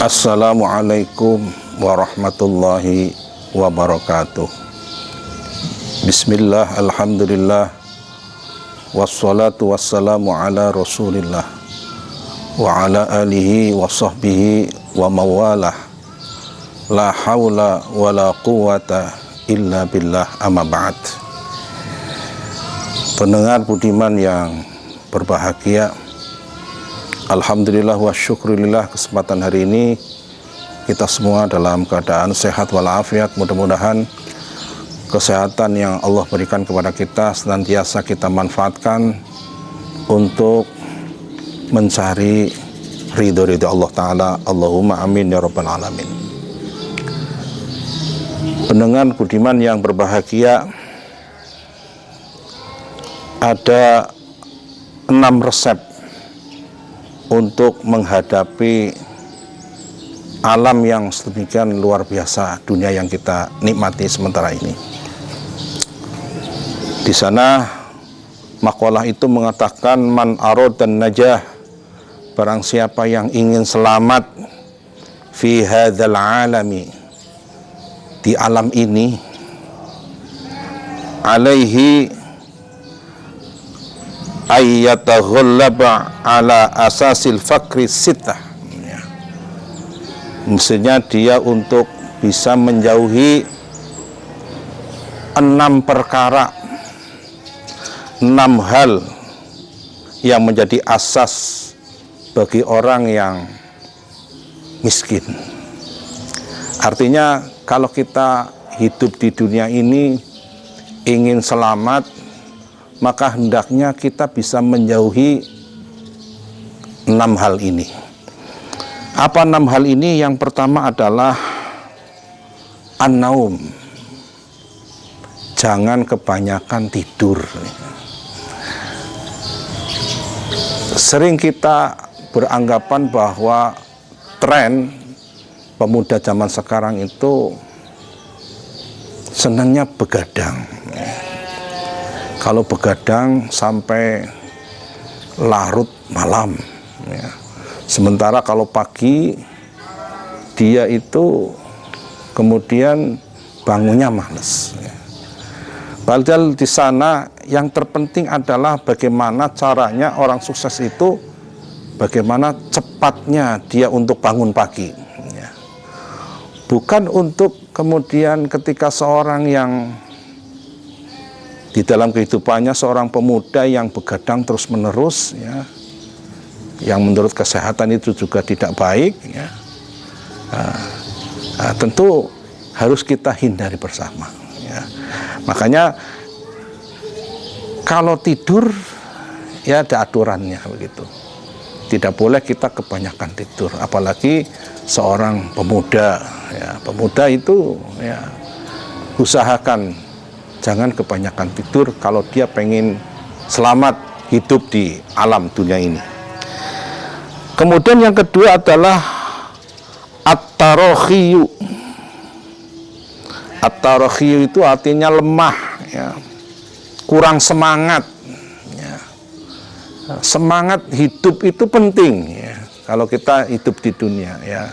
Assalamualaikum warahmatullahi wabarakatuh. Bismillah, alhamdulillah, wassalatu wassalamu ala rasulillah wa ala alihi wa sahbihi wa mawalah. La hawla wa la quwata illa billah, amma ba'd. Pendengar budiman yang berbahagia, alhamdulillah wa syukurillah, kesempatan hari ini kita semua dalam keadaan sehat walafiat. Mudah-mudahan kesehatan yang Allah berikan kepada kita senantiasa kita manfaatkan untuk mencari ridho Allah Ta'ala. Allahumma amin ya rabbal alamin. Pendengar budiman yang berbahagia, ada 6 resep untuk menghadapi alam yang sedemikian luar biasa, dunia yang kita nikmati sementara ini. Di sana makalah itu mengatakan, man arad dan najah, barang siapa yang ingin selamat fi hadzal alami, di alam ini, alaihi ayyataghallaba ala asasil fakri sittah. Maksudnya dia untuk bisa menjauhi 6 perkara, 6 hal yang menjadi asas bagi orang yang miskin. Artinya kalau kita hidup di dunia ini ingin selamat, maka hendaknya kita bisa menjauhi 6 hal ini. Apa 6 hal ini? Yang pertama adalah an-naum. Jangan kebanyakan tidur. Sering kita beranggapan bahwa tren pemuda zaman sekarang itu senangnya begadang. Kalau begadang sampai larut malam, ya. Sementara kalau pagi dia itu kemudian bangunnya malas, ya. Padahal di sana yang terpenting adalah bagaimana caranya orang sukses itu, bagaimana cepatnya dia untuk bangun pagi, ya. Bukan untuk kemudian ketika seorang yang di dalam kehidupannya seorang pemuda yang begadang terus-menerus, ya, yang menurut kesehatan itu juga tidak baik, ya. Tentu harus kita hindari bersama, ya. Makanya kalau tidur, ya ada aturannya begitu. Tidak boleh kita kebanyakan tidur, apalagi seorang pemuda, ya. Pemuda itu, ya, usahakan jangan kebanyakan tidur kalau dia pengen selamat hidup di alam dunia ini. Kemudian yang kedua adalah at-tarakhiyu. At-tarakhiyu itu artinya lemah, ya, kurang semangat, ya. Semangat hidup itu penting, ya. Kalau kita hidup di dunia, ya,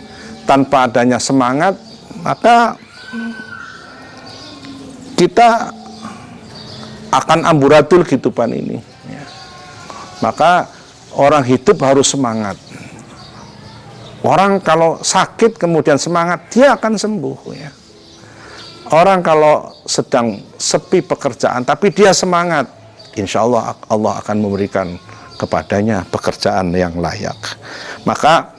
tanpa adanya semangat, maka kita akan amburadul kehidupan ini, ya. Maka orang hidup harus semangat. Orang kalau sakit kemudian semangat, dia akan sembuh, ya. Orang kalau sedang sepi pekerjaan tapi dia semangat, insya Allah Allah akan memberikan kepadanya pekerjaan yang layak. Maka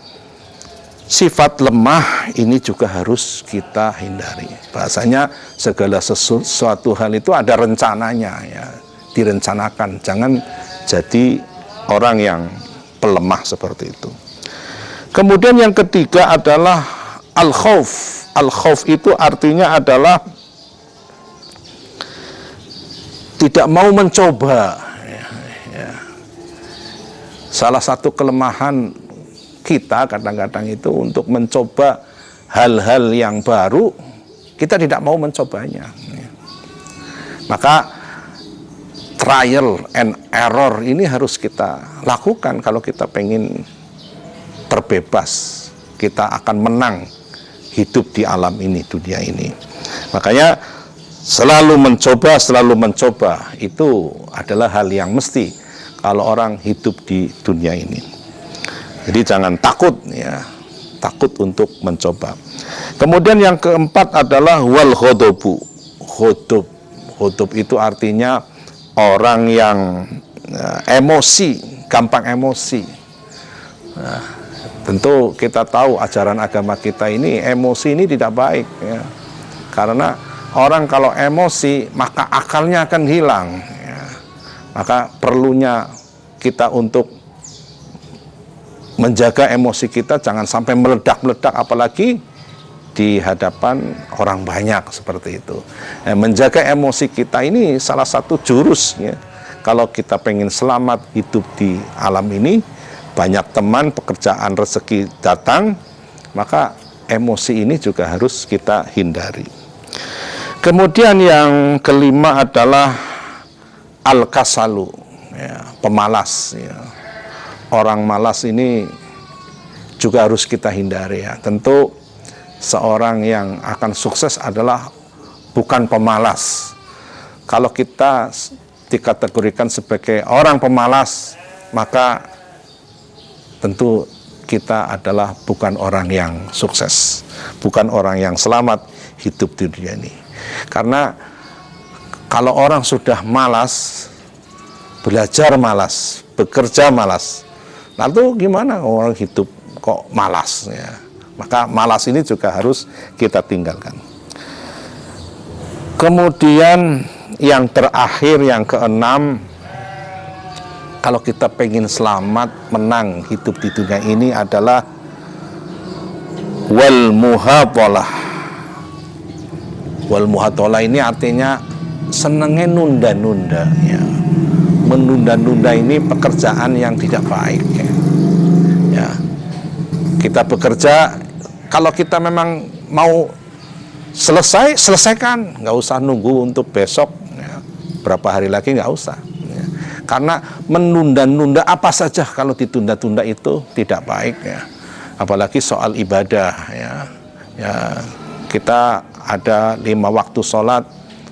sifat lemah ini juga harus kita hindari. Bahasanya segala sesuatu hal itu ada rencananya, ya, direncanakan. Jangan jadi orang yang pelemah seperti itu. Kemudian yang ketiga adalah al-khauf. Al-khauf itu artinya adalah tidak mau mencoba, ya. Salah satu kelemahan kita kadang-kadang itu untuk mencoba hal-hal yang baru, kita tidak mau mencobanya. Maka trial and error ini harus kita lakukan kalau kita pengen terbebas, kita akan menang hidup di alam ini, dunia ini. Makanya selalu mencoba itu adalah hal yang mesti kalau orang hidup di dunia ini. Jadi jangan takut ya, takut untuk mencoba. Kemudian yang keempat adalah wal khodobu. Khodob itu artinya orang yang emosi, gampang emosi. Nah, tentu kita tahu ajaran agama kita ini, emosi ini tidak baik ya. Karena orang kalau emosi maka akalnya akan hilang ya. Maka perlunya kita untuk menjaga emosi kita jangan sampai meledak-meledak, apalagi di hadapan orang banyak seperti itu. Menjaga emosi kita ini salah satu jurus ya. Kalau kita pengen selamat hidup di alam ini, banyak teman, pekerjaan, rezeki datang, maka emosi ini juga harus kita hindari. Kemudian yang kelima adalah al-kasalu ya, pemalas ya. Orang malas ini juga harus kita hindari ya. Tentu seorang yang akan sukses adalah bukan pemalas. Kalau kita dikategorikan sebagai orang pemalas, maka tentu kita adalah bukan orang yang sukses, bukan orang yang selamat hidup di dunia ini. Karena kalau orang sudah malas, belajar malas, bekerja malas, lalu gimana orang hidup kok malas ya? Maka malas ini juga harus kita tinggalkan. Kemudian yang terakhir, yang keenam, kalau kita pengen selamat, menang hidup di dunia ini adalah wal muhatalah. Wal muhatalah ini artinya senengnya nunda-nunda ya. Menunda-nunda ini pekerjaan yang tidak baik ya. Ya. Kita bekerja, kalau kita memang mau selesaikan, nggak usah nunggu untuk besok ya. Berapa hari lagi nggak usah ya. Karena menunda-nunda apa saja kalau ditunda-tunda itu tidak baik ya. Apalagi soal ibadah ya. Ya, kita ada 5 waktu sholat,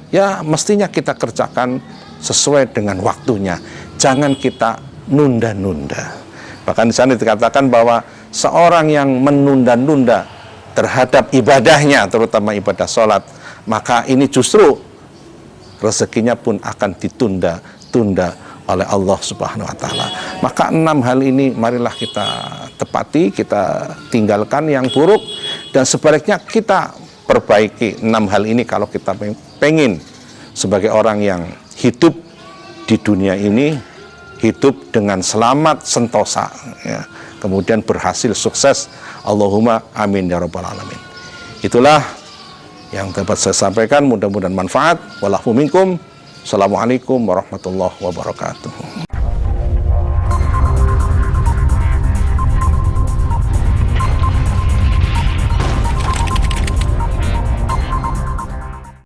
ya mestinya kita kerjakan sesuai dengan waktunya. Jangan kita nunda-nunda. Bahkan di sana dikatakan bahwa seorang yang menunda-nunda terhadap ibadahnya, terutama ibadah sholat, maka ini justru rezekinya pun akan ditunda-tunda oleh Allah Subhanahu wa Ta'ala. Maka 6 hal ini marilah kita tepati, kita tinggalkan yang buruk, dan sebaliknya kita perbaiki 6 hal ini kalau kita pengen sebagai orang yang hidup di dunia ini, hidup dengan selamat sentosa ya. Kemudian berhasil sukses. Allahumma amin ya rabbal alamin. Itulah yang dapat saya sampaikan, mudah-mudahan manfaat. Wallahu minkum. Assalamualaikum warahmatullahi wabarakatuh.